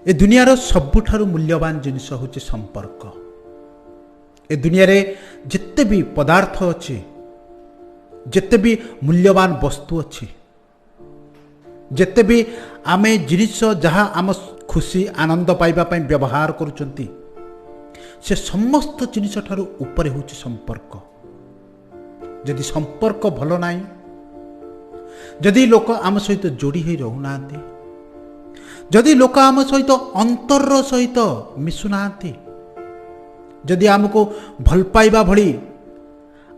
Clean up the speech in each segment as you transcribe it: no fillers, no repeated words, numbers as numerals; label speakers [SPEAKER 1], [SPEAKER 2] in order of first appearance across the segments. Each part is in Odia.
[SPEAKER 1] ए दुनियार सबुठारु मूल्यवान जिनिस होची संपर्क। ए दुनिया रे जिते भी पदार्थ अच्छी, जिते भी मूल्यवान वस्तु अच्छी, जिते भी आमे जिनिस जहाँ आम खुशी आनंद पाइबा पई व्यवहार करुचंती, से समस्त जिनिस ठारु ऊपर होची संपर्क। यदि संपर्क भल नाही, यदि लोक आम सहित जोड़ी हो रहूना, जदि लोक आम सहित अंतर सहित मिशुना, जदि आमको भल पाइबा भली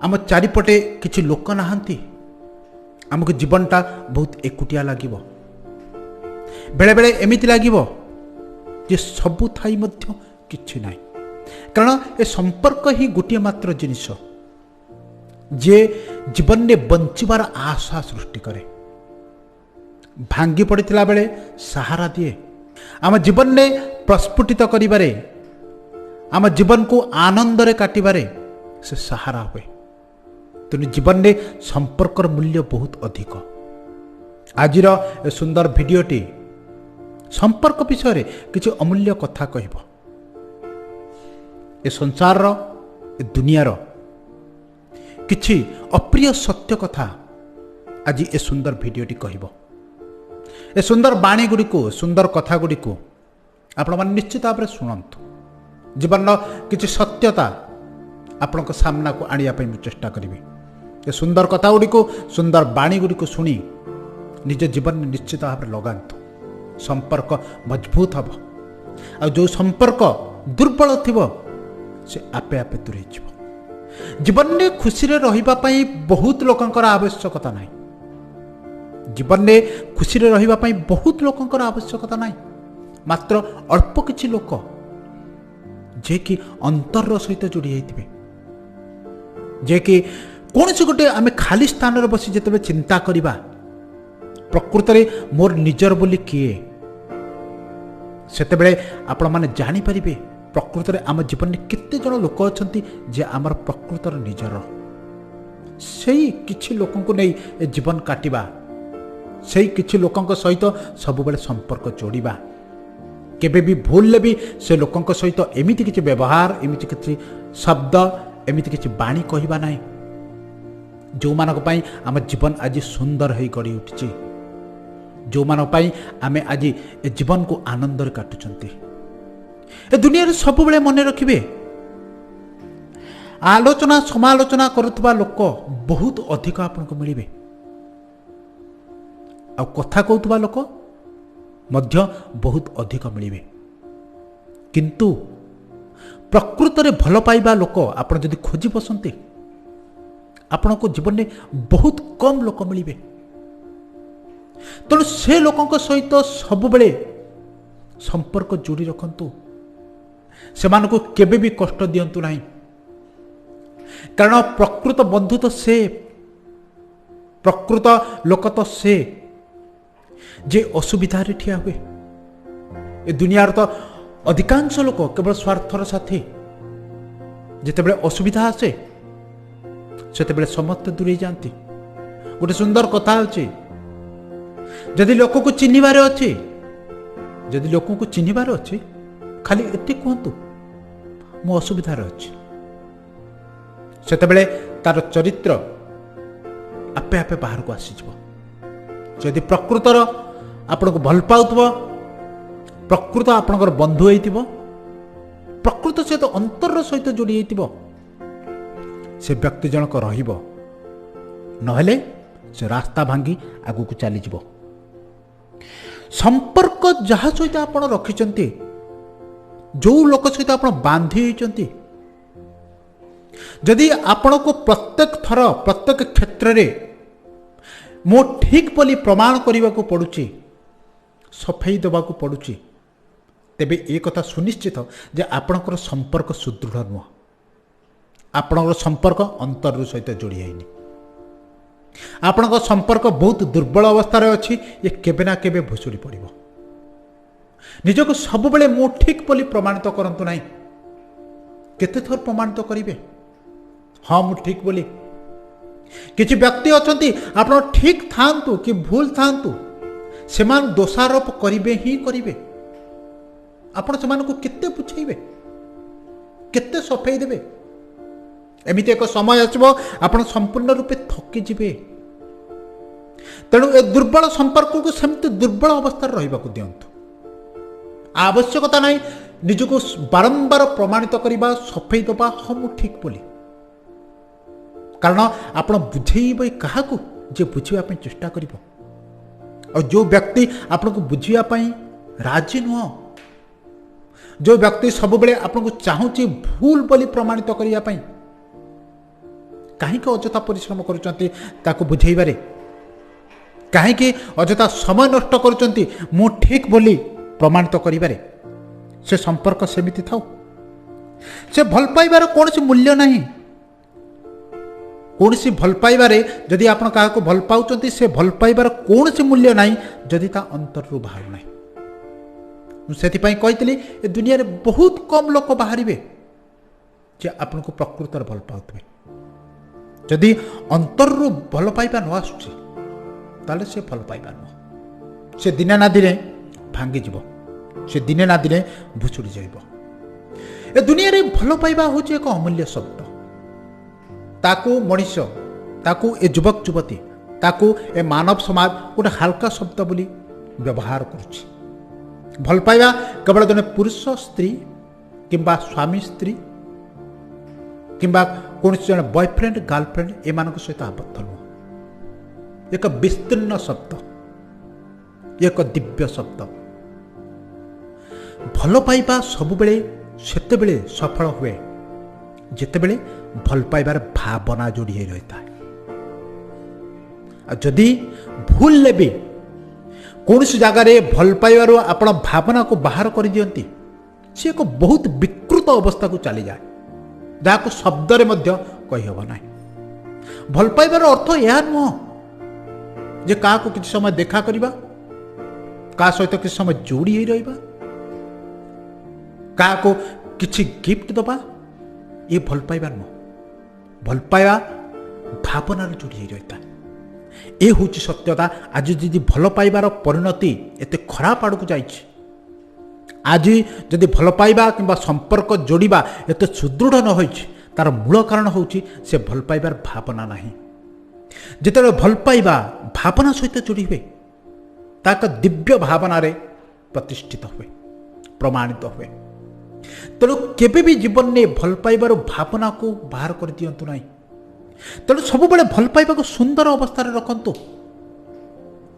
[SPEAKER 1] आम चारिपटे किछि लोक नाहांती, आमको जीवनटा बहुत एकुटिया लागिब। बेले बेले एमिति लागिब जे सबु थाई मध्य किछि नाही, कारण ए संपर्क ही गोटे मात्र जिनिस जे जीवन में बंचिबार आशा सृष्टि करे। भांगी पड़ता बेले सहारा दिए, आम जीवन में प्रस्फुटित करिबारे, आम जीवन को आनंद रे काटिबारे से सहारा हुए। तेणु जीवन में संपर्कर मूल्य बहुत अधिक। आजिर ए सुंदर भिडियोटी संपर्क विषय किसी अमूल्य कथा कहब। ए संसार ए दुनियार किछि अप्रिय सत्य कथा आज ए सुंदर भिडियोटी कहब। ए सुंदर बाणी गुड़ी को, सुंदर कथा गुड़ी को आपण मैंने निश्चित भाव में शुणु। जीवन किछि सत्यता आपण सामना को आनिया पे चेष्टा करी। ए सुंदर कथा गुड़ी को, सुंदर बाणी गुड़ी को शुणी निज जीवन में निश्चित भाव में लगातु। संपर्क मजबूत हम, आ जो संपर्क दुर्बल थिबो से आपे आपे दूरे जीव। जीवन में खुशी रे रहिबा पई बहुत लोकंकर आवश्यकता नाही। जीवन में खुशी रे रहिबा पई बहुत लोकंकर आवश्यकता नाही। मात्र अल्प किछि लोक जे कि अंतर सहित जोड़ी होइथिबे, जे कि कौन से गोटे आमे खाली स्थान रे बसी जेतेबे चिंता करिबा प्रकृत रे मोर निजर बोली किए, सेतेबेले आपण माने जानि परिबे प्रकृत रे आम जीवन में केते जन लोक अछंती जे आमर प्रकृतर निजर। सेही किछि लोकन को नहीं ए जीवन काटिबा, सेही किछि लोकन सहित सब बेले संपर्क जोड़िबा। केबे भी भूल भी से लोकन सहित एमिति किछि व्यवहार, एमिति किछि शब्द, एमिति किछि बाणी कहिबा नाही जो मानक पई आम जीवन आज सुंदर होई गड़ी उठिछि, जो मानक पई आमे आज ए जीवन को आनंद रे काटुचंती। ए दुनिया रे सब बेले मन रखिबे, आलोचना समालोचना करुवा लोक बहुत अधिक आपन को मिलिबे, आ कथा कहउतबा लोक मध्य बहुत अधिक मिलिबे। किंतु प्रकृत रे भल पाइबा लोक आपन जदि खोजी बसंती, आपन को जीवन में बहुत कम लोक मिलिबे। तेणु से लोकंक सहित सब बेले संपर्क जोड़ी रखंतु, सेमानको केबे भी कष्ट दियंतु नाही। कारण प्रकृत बंधु तो से, प्रकृत लोक तो से जे असुविधा रे ठिया हुए। ए दुनियार तो अधिकांश लोक केवल स्वार्थर साथी, जेतेबेले असुविधा आसे सेतेबेले समस्त दूरे जाती। गोटे सुंदर कथा अछि, जदि लोक को चिन्हिबार अछि, जदि लोक को चिन्हिबार अछि, खाली एति कहतु मो असुविधार अछि, सेतेबेले तार चरित्र आपे आपे बाहर को आसी जिवो। जदि प्रकृतर आपण को भल पाउतबो, प्रकृत आपणकर बंधु होइतिबो, प्रकृत सहित अंतर सहित जोड़ी होइतिबो, से व्यक्ति जनक रहिबो, नहेले से रास्ता भांगी आगु को चली जिवो। संपर्क जहाँ सहित आपण रखिचंती, जो लोक सहित आपण बांधी होइचंती, जदि आपण को प्रत्येक थर प्रत्येक क्षेत्र रे मो ठीक बोली प्रमाण करने को पड़ुची, सफाई देवा को पड़ुची, तेबे एक कथा सुनिश्चित जे आपणकर संपर्क सुदृढ़ नुह। आपणकर संपर्क अंतर सहित जोड़ी होइनी। आपणकर संपर्क बहुत दुर्बल अवस्था रे अछि, ये केबे ना केबे भुसुड़ी पड़िबो। निजको सब बेले मो ठीक बोली प्रमाणित करंतु नाही। केते थर प्रमाणित करिवे हाँ मु ठीक बोली। किछि व्यक्ति अछंती आपण ठीक थांतु कि भूल थांतु, सेमान दोषारोप करिवे ही करिवे। ଆପଣ ସେମାନଙ୍କୁ କେତେ ବୁଝେଇବେ, କେତେ ସଫେଇ ଦେବେ? ଏମିତି ଏକ ସମୟ ଆସିବ ଆପଣ ସମ୍ପୂର୍ଣ୍ଣ ରୂପେ ଥକିଯିବେ। ତେଣୁ ଏ ଦୁର୍ବଳ ସମ୍ପର୍କକୁ ସେମିତି ଦୁର୍ବଳ ଅବସ୍ଥାରେ ରହିବାକୁ ଦିଅନ୍ତୁ। ଆବଶ୍ୟକତା ନାହିଁ ନିଜକୁ ବାରମ୍ବାର ପ୍ରମାଣିତ କରିବା, ସଫେଇ ଦେବା, ହଁ ମୁଁ ଠିକ୍ ବୋଲି। କାରଣ ଆପଣ ବୁଝେଇବେ କାହାକୁ? ଯେ ବୁଝିବା ପାଇଁ ଚେଷ୍ଟା କରିବ। ଆଉ ଯେଉଁ ବ୍ୟକ୍ତି ଆପଣଙ୍କୁ ବୁଝିବା ପାଇଁ ରାଜି ନୁହଁ, ଯେଉଁ ବ୍ୟକ୍ତି ସବୁବେଳେ ଆପଣଙ୍କୁ ଚାହୁଁଛି ଭୁଲ ବୋଲି ପ୍ରମାଣିତ କରିବା ପାଇଁ, କାହିଁକି ଅଯଥା ପରିଶ୍ରମ କରୁଛନ୍ତି ତାକୁ ବୁଝେଇବାରେ? କାହିଁକି ଅଯଥା ସମୟ ନଷ୍ଟ କରୁଛନ୍ତି ମୁଁ ଠିକ୍ ବୋଲି ପ୍ରମାଣିତ କରିବାରେ? ସେ ସମ୍ପର୍କ ସେମିତି ଥାଉ। ସେ ଭଲ ପାଇବାର କୌଣସି ମୂଲ୍ୟ ନାହିଁ। କୌଣସି ଭଲ ପାଇବାରେ ଯଦି ଆପଣ କାହାକୁ ଭଲ ପାଉଛନ୍ତି, ସେ ଭଲ ପାଇବାର କୌଣସି ମୂଲ୍ୟ ନାହିଁ ଯଦି ତା ଅନ୍ତରରୁ ବାହାରୁ ନାହିଁ। ମୁଁ ସେଥିପାଇଁ କହିଥିଲି ଏ ଦୁନିଆରେ ବହୁତ କମ୍ ଲୋକ ବାହାରିବେ ଯେ ଆପଣଙ୍କୁ ପ୍ରକୃତରେ ଭଲ ପାଉଥିବେ। ଯଦି ଅନ୍ତରରୁ ଭଲ ପାଇବା ନ ଆସୁଛି ତାହେଲେ ସେ ଭଲ ପାଇବା ନୁହଁ। ସେ ଦିନେ ନା ଦିନେ ଭାଙ୍ଗିଯିବ, ସେ ଦିନେ ନା ଦିନେ ଭୁଷୁଡ଼ି ଯାଇବ। ଏ ଦୁନିଆରେ ଭଲ ପାଇବା ହେଉଛି ଏକ ଅମୂଲ୍ୟ ଶବ୍ଦ। ତାକୁ ମଣିଷ, ତାକୁ ଏ ଯୁବକ ଯୁବତୀ, ତାକୁ ଏ ମାନବ ସମାଜ ଗୋଟେ ହାଲକା ଶବ୍ଦ ବୋଲି ବ୍ୟବହାର କରୁଛି। ଭଲ ପାଇବା କେବଳ ଜଣେ ପୁରୁଷ ସ୍ତ୍ରୀ କିମ୍ବା ସ୍ୱାମୀ ସ୍ତ୍ରୀ କିମ୍ବା କୌଣସି ଜଣେ ବୟଫ୍ରେଣ୍ଡ ଗାର୍ଲଫ୍ରେଣ୍ଡ ଏମାନଙ୍କ ସହିତ ଆବଦ୍ଧ ନୁହଁ। ଏକ ବିସ୍ତୀର୍ଣ୍ଣ ଶବ୍ଦ, ଏକ ଦିବ୍ୟ ଶବ୍ଦ। ଭଲ ପାଇବା ସବୁବେଳେ ସେତେବେଳେ ସଫଳ ହୁଏ ଯେତେବେଳେ ଭଲ ପାଇବାର ଭାବନା ଯୋଡ଼ି ହୋଇ ରହିଥାଏ। ଆଉ ଯଦି ଭୁଲରେ ବି କୌଣସି ଜାଗାରେ ଭଲ ପାଇବାରୁ ଆପଣ ଭାବନାକୁ ବାହାର କରିଦିଅନ୍ତି, ସେ ଏକ ବହୁତ ବିକୃତ ଅବସ୍ଥାକୁ ଚାଲିଯାଏ, ଯାହାକୁ ଶବ୍ଦରେ ମଧ୍ୟ କହିହେବ ନାହିଁ। ଭଲ ପାଇବାର ଅର୍ଥ ଏହା ନୁହଁ ଯେ କାହାକୁ କିଛି ସମୟ ଦେଖା କରିବା, କାହା ସହିତ କିଛି ସମୟ ଯୋଡ଼ି ହୋଇ ରହିବା, କାହାକୁ କିଛି ଗିଫ୍ଟ ଦେବା, ଏ ଭଲ ପାଇବା ନୁହଁ। ଭଲ ପାଇବା ଭାବନାରେ ଯୋଡ଼ି ହୋଇ ରହିଥାଏ। ଏ ହେଉଛି ସତ୍ୟତା। ଆଜି ଯଦି ଭଲ ପାଇବାର ପରିଣତି ଏତେ ଖରାପ ଆଡ଼କୁ ଯାଇଛି, ଆଜି ଯଦି ଭଲ ପାଇବା କିମ୍ବା ସମ୍ପର୍କ ଯୋଡ଼ିବା ଏତେ ସୁଦୃଢ଼ ନ ହୋଇଛି, ତାର ମୂଳ କାରଣ ହେଉଛି ସେ ଭଲ ପାଇବାର ଭାବନା ନାହିଁ। ଯେତେବେଳେ ଭଲ ପାଇବା ଭାବନା ସହିତ ଯୋଡ଼ି ହୁଏ, ତା ଏକ ଦିବ୍ୟ ଭାବନାରେ ପ୍ରତିଷ୍ଠିତ ହୁଏ, ପ୍ରମାଣିତ ହୁଏ। ତେଣୁ କେବେ ବି ଜୀବନରେ ଭଲ ପାଇବାର ଭାବନାକୁ ବାହାର କରିଦିଅନ୍ତୁ ନାହିଁ। ତେଣୁ ସବୁବେଳେ ଭଲ ପାଇବାକୁ ସୁନ୍ଦର ଅବସ୍ଥାରେ ରଖନ୍ତୁ।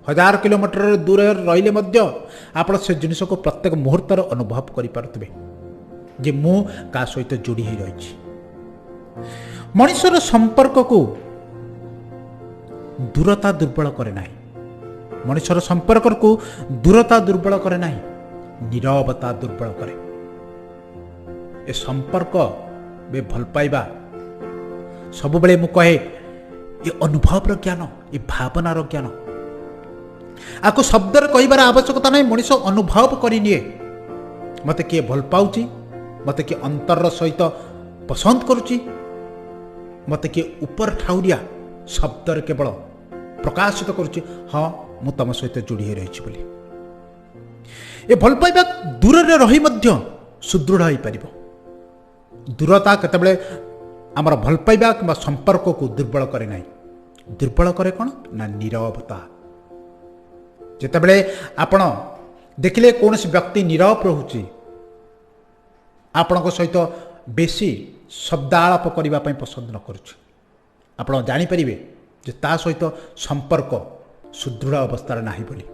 [SPEAKER 1] 1000 କିଲୋମିଟର ଦୂରରେ ରହିଲେ ମଧ୍ୟ ଆପଣ ସେ ଜିନିଷକୁ ପ୍ରତ୍ୟେକ ମୁହୂର୍ତ୍ତରେ ଅନୁଭବ କରିପାରୁଥିବେ ଯେ ମୁଁ କାହା ସହିତ ଯୋଡ଼ି ହୋଇ ରହିଛି। ମଣିଷର ସମ୍ପର୍କକୁ ଦୂରତା ଦୁର୍ବଳ କରେ ନାହିଁ। ମଣିଷର ସମ୍ପର୍କକୁ ଦୂରତା ଦୁର୍ବଳ କରେ ନାହିଁ, ନୀରବତା ଦୁର୍ବଳ କରେ। ଏ ସମ୍ପର୍କ ବେ ଭଲ ପାଇବା ସବୁବେଳେ ମୁଁ କହେ ଏ ଅନୁଭବର ଜ୍ଞାନ, ଏ ଭାବନାର ଜ୍ଞାନ। ଆକୁ ଶବ୍ଦରେ କହିବାର ଆବଶ୍ୟକତା ନାହିଁ। ମଣିଷ ଅନୁଭବ କରିନିଏ ମୋତେ କିଏ ଭଲ ପାଉଛି, ମୋତେ କିଏ ଅନ୍ତରର ସହିତ ପସନ୍ଦ କରୁଛି, ମୋତେ କିଏ ଉପର ଠାଉରିଆ ଶବ୍ଦରେ କେବଳ ପ୍ରକାଶିତ କରୁଛି, ହଁ ମୁଁ ତମ ସହିତ ଯୋଡ଼ି ହୋଇ ରହିଛି ବୋଲି। ଏ ଭଲ ପାଇବା ଦୂରରେ ରହି ମଧ୍ୟ ସୁଦୃଢ଼ ହୋଇପାରିବ। ଦୂରତା କେତେବେଳେ ଆମର ଭଲ ପାଇବା କିମ୍ବା ସମ୍ପର୍କକୁ ଦୁର୍ବଳ କରେ ନାହିଁ। ଦୁର୍ବଳ କରେ କ'ଣ ନା ନୀରବତା। ଯେତେବେଳେ ଆପଣ ଦେଖିଲେ କୌଣସି ବ୍ୟକ୍ତି ନୀରବ ରହୁଛି, ଆପଣଙ୍କ ସହିତ ବେଶୀ ଶବ୍ଦାଳାପ କରିବା ପାଇଁ ପସନ୍ଦ ନ କରୁଛି, ଆପଣ ଜାଣିପାରିବେ ଯେ ତା ସହିତ ସମ୍ପର୍କ ସୁଦୃଢ଼ ଅବସ୍ଥାରେ ନାହିଁ ବୋଲି।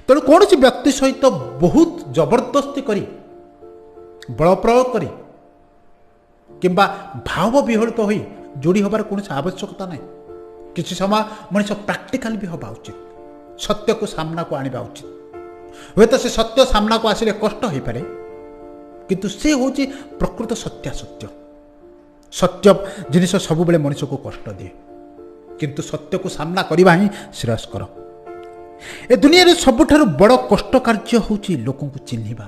[SPEAKER 1] ତେଣୁ କୌଣସି ବ୍ୟକ୍ତି ସହିତ ବହୁତ ଜବରଦସ୍ତି କରି, ବଳ ପ୍ରୟୋଗ କରି କିମ୍ବା ଭାବ ବିହଳିତ ହୋଇ ଯୋଡ଼ି ହେବାର କୌଣସି ଆବଶ୍ୟକତା ନାହିଁ। କିଛି ସମୟ ମଣିଷ ପ୍ରାକ୍ଟିକାଲ ବି ହେବା ଉଚିତ, ସତ୍ୟକୁ ସାମ୍ନାକୁ ଆଣିବା ଉଚିତ। ହୁଏତ ସେ ସତ୍ୟ ସାମ୍ନାକୁ ଆସିଲେ କଷ୍ଟ ହୋଇପାରେ, କିନ୍ତୁ ସେ ହେଉଛି ପ୍ରକୃତ ସତ୍ୟାସତ୍ୟ। ସତ୍ୟ ଜିନିଷ ସବୁବେଳେ ମଣିଷକୁ କଷ୍ଟ ଦିଏ, କିନ୍ତୁ ସତ୍ୟକୁ ସାମ୍ନା କରିବା ହିଁ ଶ୍ରେୟସ୍କର। ଏ ଦୁନିଆରେ ସବୁଠାରୁ ବଡ଼ କଷ୍ଟ କାର୍ଯ୍ୟ ହେଉଛି ଲୋକଙ୍କୁ ଚିହ୍ନିବା।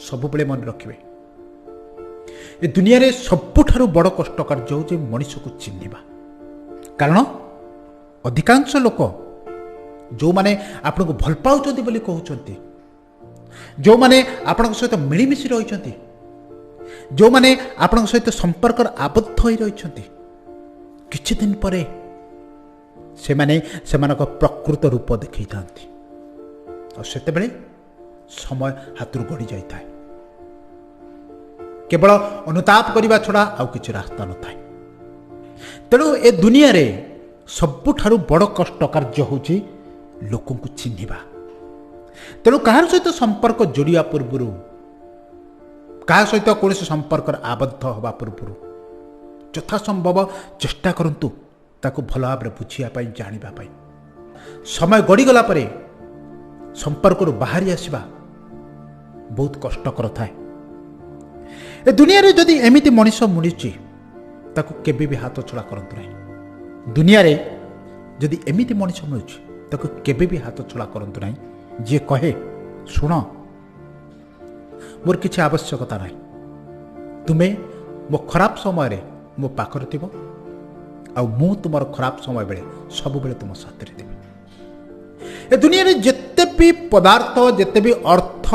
[SPEAKER 1] ସବୁବେଳେ ମନେ ରଖିବେ, ଏ ଦୁନିଆରେ ସବୁଠାରୁ ବଡ଼ କଷ୍ଟ କାର୍ଯ୍ୟ ହେଉଛି ମଣିଷକୁ ଚିହ୍ନିବା। କାରଣ ଅଧିକାଂଶ ଲୋକ ଯେଉଁମାନେ ଆପଣଙ୍କୁ ଭଲ ପାଉଛନ୍ତି ବୋଲି କହୁଛନ୍ତି, ଯେଉଁମାନେ ଆପଣଙ୍କ ସହିତ ମିଳିମିଶି ରହିଛନ୍ତି, ଯେଉଁମାନେ ଆପଣଙ୍କ ସହିତ ସମ୍ପର୍କରେ ଆବଦ୍ଧ ହୋଇ ରହିଛନ୍ତି, କିଛି ଦିନ ପରେ ସେମାନେ ସେମାନଙ୍କ ପ୍ରକୃତ ରୂପ ଦେଖାଇଥାନ୍ତି। ଆଉ ସେତେବେଳେ ସମୟ ହାତରୁ ଗଡ଼ି ଯାଇଥାଏ। କେବଳ ଅନୁତାପ କରିବା ଛଡ଼ା ଆଉ କିଛି ରାସ୍ତା ନଥାଏ। ତେଣୁ ଏ ଦୁନିଆରେ ସବୁଠାରୁ ବଡ଼ କଷ୍ଟ କାର୍ଯ୍ୟ ହେଉଛି ଲୋକଙ୍କୁ ଚିହ୍ନିବା। ତେଣୁ କାହାର ସହିତ ସମ୍ପର୍କ ଯୋଡ଼ିବା ପୂର୍ବରୁ, କାହା ସହିତ କୌଣସି ସମ୍ପର୍କରେ ଆବଦ୍ଧ ହେବା ପୂର୍ବରୁ ଯଥାସମ୍ଭବ ଚେଷ୍ଟା କରନ୍ତୁ ତାକୁ ଭଲ ଭାବରେ ବୁଝିବା ପାଇଁ, ଜାଣିବା ପାଇଁ। ସମୟ ଗଡ଼ିଗଲା ପରେ ସମ୍ପର୍କରୁ ବାହାରି ଆସିବା ବହୁତ କଷ୍ଟକର ଥାଏ। ଏ ଦୁନିଆରେ ଯଦି ଏମିତି ମଣିଷ ମିଳୁଛି ତାକୁ କେବେ ବି ହାତ ଛଡ଼ା କରନ୍ତୁ ନାହିଁ। ଦୁନିଆରେ ଯଦି ଏମିତି ମଣିଷ ମିଳୁଛି ତାକୁ କେବେ ବି ହାତ ଛଡ଼ା କରନ୍ତୁ ନାହିଁ, ଯିଏ କହେ ଶୁଣ ମୋର କିଛି ଆବଶ୍ୟକତା ନାହିଁ, ତୁମେ ମୋ ଖରାପ ସମୟରେ ମୋ ପାଖରେ ଥିବ ଆଉ ମୁଁ ତୁମର ଖରାପ ସମୟ ବେଳେ ସବୁବେଳେ ତୁମ ସାଥିରେ ଥିବି। ଏ ଦୁନିଆରେ ଯେତେ ବି ପଦାର୍ଥ, ଯେତେ ବି ଅର୍ଥ,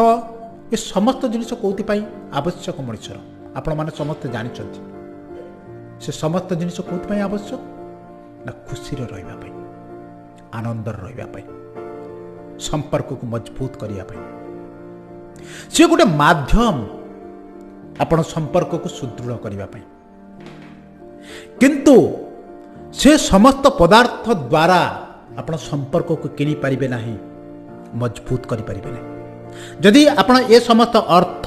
[SPEAKER 1] ଏ ସମସ୍ତ ଜିନିଷ କେଉଁଥିପାଇଁ ଆବଶ୍ୟକ ମଣିଷର, ଆପଣମାନେ ସମସ୍ତେ ଜାଣିଛନ୍ତି। ସେ ସମସ୍ତ ଜିନିଷ କେଉଁଥିପାଇଁ ଆବଶ୍ୟକ ନା ଖୁସିରେ ରହିବା ପାଇଁ, ଆନନ୍ଦରେ ରହିବା ପାଇଁ, ସମ୍ପର୍କକୁ ମଜବୁତ କରିବା ପାଇଁ। ସେ ଗୋଟେ ମାଧ୍ୟମ ଆପଣ ସମ୍ପର୍କକୁ ସୁଦୃଢ଼ କରିବା ପାଇଁ। କିନ୍ତୁ ସେ ସମସ୍ତ ପଦାର୍ଥ ଦ୍ୱାରା ଆପଣ ସମ୍ପର୍କକୁ କିଣିପାରିବେ ନାହିଁ, ମଜବୁତ କରିପାରିବେ ନାହିଁ। ଯଦି ଆପଣ ଏ ସମସ୍ତ ଅର୍ଥ,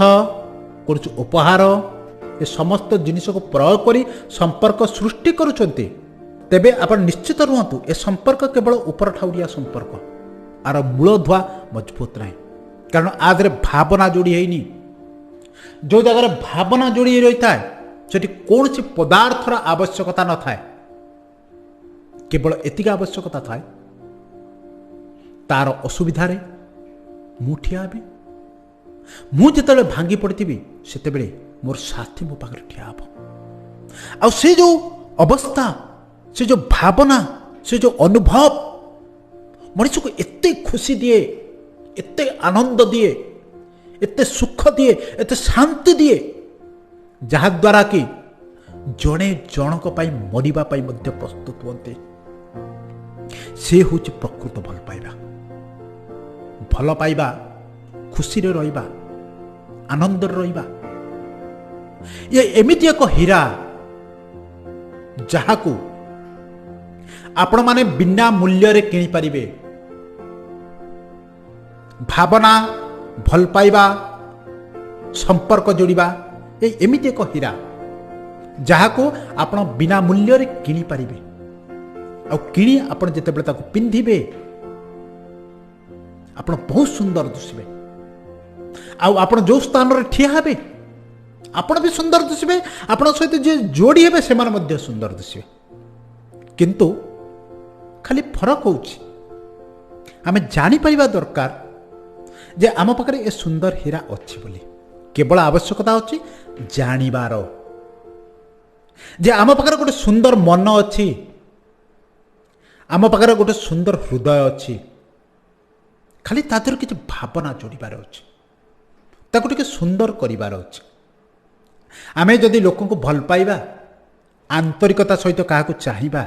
[SPEAKER 1] କୌଣସି ଉପହାର, ଏ ସମସ୍ତ ଜିନିଷକୁ ପ୍ରୟୋଗ କରି ସମ୍ପର୍କ ସୃଷ୍ଟି କରୁଛନ୍ତି, ତେବେ ଆପଣ ନିଶ୍ଚିତ ରୁହନ୍ତୁ ଏ ସମ୍ପର୍କ କେବଳ ଉପର ଠାଉରିଆ ସମ୍ପର୍କ, ଆର ମୂଳଧୁଆ ମଜବୁତ ନାହିଁ। କାରଣ ଆ ଦେହରେ ଭାବନା ଯୋଡ଼ି ହେଇନି। ଯେଉଁ ଜାଗାରେ ଭାବନା ଯୋଡ଼ି ହେଇ ରହିଥାଏ ସେଠି କୌଣସି ପଦାର୍ଥର ଆବଶ୍ୟକତା ନଥାଏ, କେବଳ ଏତିକି ଆବଶ୍ୟକତା ଥାଏ ତାର ଅସୁବିଧାରେ ମୁଁ ଠିଆ ହେବି। ମୁଁ ଯେତେବେଳେ ଭାଙ୍ଗି ପଡ଼ିଥିବି ସେତେବେଳେ ମୋର ସାଥୀ ମୋ ପାଖରେ ଠିଆ ହେବ। ଆଉ ସେ ଯେଉଁ ଅବସ୍ଥା, ସେ ଯେଉଁ ଭାବନା, ସେ ଯେଉଁ ଅନୁଭବ ମଣିଷକୁ ଏତେ ଖୁସି ଦିଏ, ଏତେ ଆନନ୍ଦ ଦିଏ, ଏତେ ସୁଖ ଦିଏ, ଏତେ ଶାନ୍ତି ଦିଏ, ଯାହାଦ୍ୱାରା କି ଜଣେ ଜଣଙ୍କ ପାଇଁ ମରିବା ପାଇଁ ମଧ୍ୟ ପ୍ରସ୍ତୁତ ହୁଅନ୍ତି। ସେ ହେଉଛି ପ୍ରକୃତ ଭଲ ପାଇବା। ଭଲ ପାଇବା, ଖୁସିରେ ରହିବା, ଆନନ୍ଦରେ ରହିବା, ଏ ଏମିତି ଏକ ହୀରା ଯାହାକୁ ଆପଣମାନେ ବିନା ମୂଲ୍ୟରେ କିଣିପାରିବେ। ଭାବନା, ଭଲ ପାଇବା, ସମ୍ପର୍କ ଯୋଡ଼ିବା, ଏମିତି ଏକ ହୀରା ଯାହାକୁ ଆପଣ ବିନା ମୂଲ୍ୟରେ କିଣିପାରିବେ। ଆଉ କିଣି ଆପଣ ଯେତେବେଳେ ତାକୁ ପିନ୍ଧିବେ ଆପଣ ବହୁତ ସୁନ୍ଦର ଦିଶିବେ। ଆଉ ଆପଣ ଯେଉଁ ସ୍ଥାନରେ ଠିଆ ହେବେ ଆପଣ ବି ସୁନ୍ଦର ଦିଶିବେ, ଆପଣଙ୍କ ସହିତ ଯିଏ ଯୋଡ଼ି ହେବେ ସେମାନେ ମଧ୍ୟ ସୁନ୍ଦର ଦିଶିବେ। କିନ୍ତୁ ଖାଲି ଫରକ ହେଉଛି ଆମେ ଜାଣିପାରିବା ଦରକାର ଯେ ଆମ ପାଖରେ ଏ ସୁନ୍ଦର ହୀରା ଅଛି ବୋଲି। କେବଳ ଆବଶ୍ୟକତା ଅଛି ଜାଣିବାର, ଯେ ଆମ ପାଖରେ ଗୋଟେ ସୁନ୍ଦର ମନ ଅଛି, ଆମ ପାଖରେ ଗୋଟେ ସୁନ୍ଦର ହୃଦୟ ଅଛି। ଖାଲି ତା ଦେହରେ କିଛି ଭାବନା ଯୋଡ଼ିବାର ଅଛି, ତାକୁ ଟିକେ ସୁନ୍ଦର କରିବାର ଅଛି। ଆମେ ଯଦି ଲୋକଙ୍କୁ ଭଲ ପାଇବା, ଆନ୍ତରିକତା ସହିତ କାହାକୁ ଚାହିଁବା,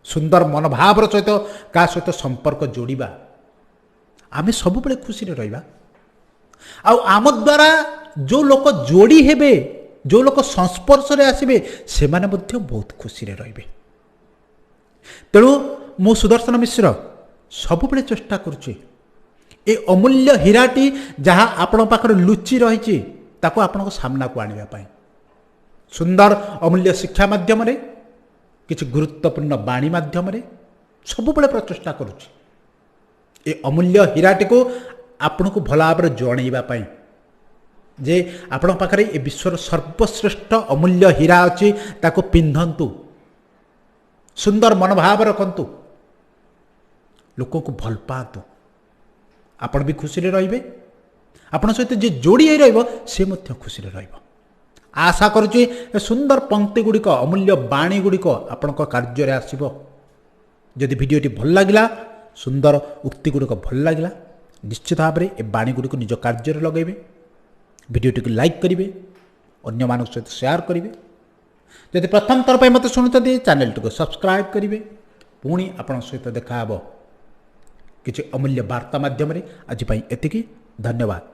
[SPEAKER 1] ସୁନ୍ଦର ମନୋଭାବର ସହିତ କାହା ସହିତ ସମ୍ପର୍କ ଯୋଡ଼ିବା, ଆମେ ସବୁବେଳେ ଖୁସିରେ ରହିବା। ଆଉ ଆମ ଦ୍ୱାରା ଯେଉଁ ଲୋକ ଯୋଡ଼ି ହେବେ, ଯେଉଁ ଲୋକ ସଂସ୍ପର୍ଶରେ ଆସିବେ, ସେମାନେ ମଧ୍ୟ ବହୁତ ଖୁସିରେ ରହିବେ। ତେଣୁ ମୁଁ ସୁଦର୍ଶନ ମିଶ୍ର ସବୁବେଳେ ଚେଷ୍ଟା କରୁଛି ଏ ଅମୂଲ୍ୟ ହୀରାଟି ଯାହା ଆପଣଙ୍କ ପାଖରେ ଲୁଚି ରହିଛି ତାକୁ ଆପଣଙ୍କ ସାମ୍ନାକୁ ଆଣିବା ପାଇଁ। ସୁନ୍ଦର ଅମୂଲ୍ୟ ଶିକ୍ଷା ମାଧ୍ୟମରେ, କିଛି ଗୁରୁତ୍ୱପୂର୍ଣ୍ଣ ବାଣୀ ମାଧ୍ୟମରେ ସବୁବେଳେ ପ୍ରଚେଷ୍ଟା କରୁଛି ଏ ଅମୂଲ୍ୟ ହୀରାଟିକୁ ଆପଣଙ୍କୁ ଭଲ ଭାବରେ ଜଣେଇବା ପାଇଁ ଯେ ଆପଣଙ୍କ ପାଖରେ ଏ ବିଶ୍ୱର ସର୍ବଶ୍ରେଷ୍ଠ ଅମୂଲ୍ୟ ହୀରା ଅଛି, ତାକୁ ପିନ୍ଧନ୍ତୁ, ସୁନ୍ଦର ମନୋଭାବ ରଖନ୍ତୁ, ଲୋକଙ୍କୁ ଭଲ ପାଆନ୍ତୁ। ଆପଣ ବି ଖୁସିରେ ରହିବେ, ଆପଣଙ୍କ ସହିତ ଯିଏ ଯୋଡ଼ି ହୋଇ ରହିବ ସେ ମଧ୍ୟ ଖୁସିରେ ରହିବ। ଆଶା କରୁଛି ଏ ସୁନ୍ଦର ପଙ୍କ୍ତି ଗୁଡ଼ିକ, ଅମୂଲ୍ୟ ବାଣୀ ଗୁଡ଼ିକ ଆପଣଙ୍କ କାର୍ଯ୍ୟରେ ଆସିବ। ଯଦି ଭିଡ଼ିଓଟି ଭଲ ଲାଗିଲା, ସୁନ୍ଦର ଉକ୍ତି ଗୁଡ଼ିକ ଭଲ ଲାଗିଲା, निश्चित भाव में ए बाणीगुड़ी को निज कार्य लगे भिडटी को लाइक करेंगे अन्य मान सहित शेयर करेंगे जदि प्रथम थर पर मत शुणुंट चैनल टी सब्सक्राइब करेंगे पुणी आपण सहित देखा किसी अमूल्य वार्ता माध्यम आज एतिकी धन्यवाद।